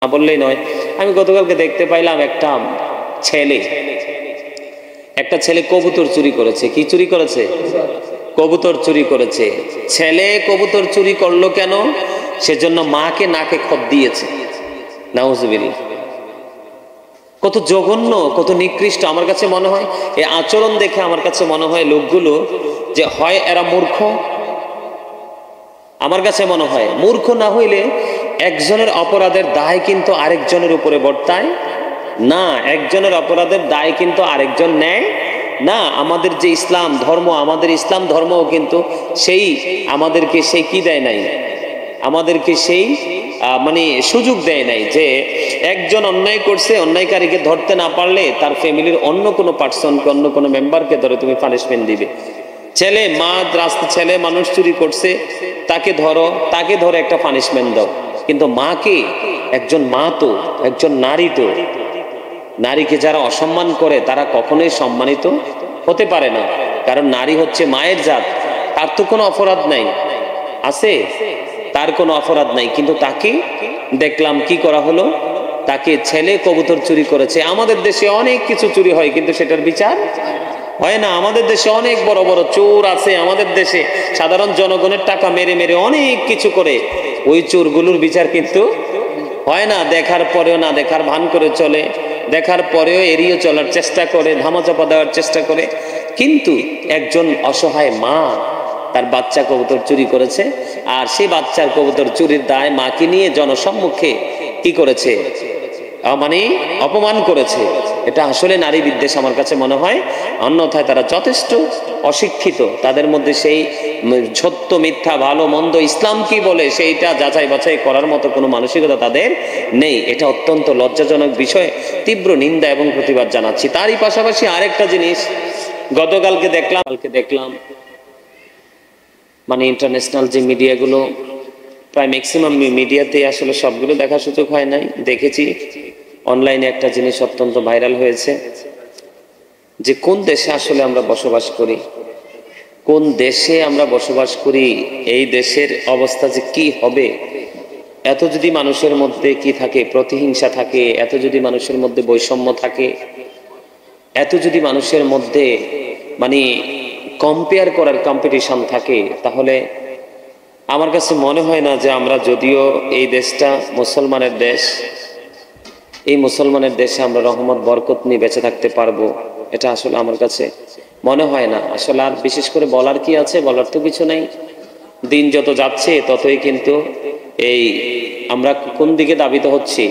না বললেই নয়। আমি গতকালকে দেখতে পাইলাম একটা ছেলে কবুতর চুরি করেছে। কি চুরি করেছে? কবুতর চুরি করেছে। ছেলে কবুতর চুরি করলো কেন? সেজন্য মাকে নাকে খত দিয়েছে। নাউজুবিল্লাহ। কত জঘন্য, কত নিকৃষ্ট। আমার কাছে মনে হয় এই আচরণ দেখে আমার কাছে মনে হয় লোকগুলো যে হয় এরা মূর্খ, আমার কাছে মনে হয় মূর্খ না হইলে একজনের অপরাধের দায় কিন্তু আরেকজনের উপরে বর্তায় না, একজনের অপরাধের দায় কিন্তু আরেকজন নেয় না। আমাদের যে ইসলাম ধর্ম, আমাদের ইসলাম ধর্মও কিন্তু আমাদেরকে সেই কি দেয় নাই, আমাদেরকে সেই মানে সুযোগ দেয় নাই যে একজন অন্যায় করছে, অন্যায়কারীকে ধরতে না পারলে তার ফ্যামিলির অন্য কোনো পার্সনকে, অন্য কোনো মেম্বারকে ধরে তুমি পানিশমেন্ট দিবে। ছেলে মানুষ চুরি করছে, তাকে ধরে একটা পানিশমেন্ট দাও। কিন্তু মাকে, একজন মা তো একজন নারী, তো নারীকে যারা অসম্মান করে তারা কখনোই সম্মানিত হতে পারে না। কারণ নারী হচ্ছে মায়ের জাত, তার তো কোনো অপরাধ নাই, আছে তার কোনো অপরাধ নাই। কিন্তু তাকে দেখলাম কি করা হলো, তাকে ছেলে কবুতর চুরি করেছে। আমাদের দেশে অনেক কিছু চুরি হয় কিন্তু সেটার বিচার হয় না। আমাদের দেশে অনেক বড় বড় চোর আছে, আমাদের দেশে সাধারণ জনগণের টাকা মেরে মেরে অনেক কিছু করে, ওই চোরগুলোর বিচার কিন্তু হয় না। দেখার পরেও না দেখার ভান করে চলে, দেখার পরেও এড়িয়ে চলার চেষ্টা করে, ধামাচাপা দেওয়ার চেষ্টা করে। কিন্তু একজন অসহায় মা তার বাচ্চা কবুতর চুরি করেছে, আর সেই বাচ্চার কবুতর চুরির দায় মাকে নিয়ে জনসম্মুখে কি করেছে, মানে অপমান করেছে। এটা আসলে নারী বিদ্বেষ আমার কাছে মনে হয়। অন্যথায় তারা যথেষ্ট অশিক্ষিত, তাদের মধ্যে সেই সত্য মিথ্যা, ভালো মন্দ, ইসলাম কি বলে সেইটা যাচাই বাছাই করার মতো কোনো মানসিকতা তাদের নেই। এটা অত্যন্ত লজ্জাজনক বিষয়। তীব্র নিন্দা এবং প্রতিবাদ জানাচ্ছি। তারই পাশাপাশি আরেকটা জিনিস গতকালকে দেখলাম মানে ইন্টারন্যাশনাল যে মিডিয়াগুলো, প্রায় ম্যাক্সিমাম মিডিয়াতে আসলে সবগুলো দেখার সুযোগ হয় নাই, দেখেছি অনলাইনে একটা জিনিস অত্যন্ত ভাইরাল হয়েছে যে কোন দেশে আসলে আমরা বসবাস করি, কোন দেশে আমরা বসবাস করি, এই দেশের অবস্থা যে কি হবে। এত যদি মানুষের মধ্যে কি থাকে, প্রতিহিংসা থাকে, এত যদি মানুষের মধ্যে বৈষম্য থাকে, এত যদি মানুষের মধ্যে মানে কম্পেয়ার করার কম্পিটিশন থাকে, তাহলে আমার কাছে মনে হয় না যে আমরা, যদিও এই দেশটা মুসলমানের দেশ, এই মুসলমানের দেশে আমরা রহমত বরকত নিয়ে বেঁচে থাকতে পারবো, এটা আসলে আমার কাছে মনে হয় না। আসলে আর বিশেষ করে বলার কি আছে, বলার তো কিছু নাই। দিন যত যাচ্ছে ততই কিন্তু এই আমরা কোন দিকে দাবিত হচ্ছি,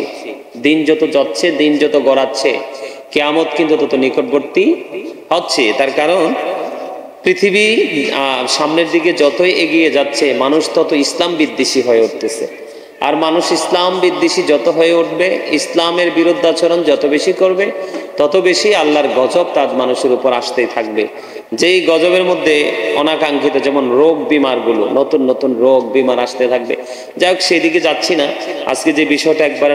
দিন যত যাচ্ছে, দিন যত গড়াচ্ছে, কিয়ামত কিন্তু তত নিকটবর্তী হচ্ছে। তার কারণ পৃথিবী সামনের দিকে যতই এগিয়ে যাচ্ছে, মানুষ তত ইসলাম বিদ্বেষী হয়ে উঠতেছে। আর মানুষ ইসলাম বিদ্বেষী যত হয়ে উঠবে, ইসলামের বিরুদ্ধাচরণ যত বেশি করবে, তত বেশি আল্লাহর গজব তার মানুষের উপর আসতেই থাকবে। যেই গজবের মধ্যে অনাকাঙ্ক্ষিত যেমন রোগ বিমারগুলো, নতুন নতুন রোগ বিমার আসতে থাকবে। যাই হোক, সেদিকে যাচ্ছি না। আজকে যে বিষয়টা একবারে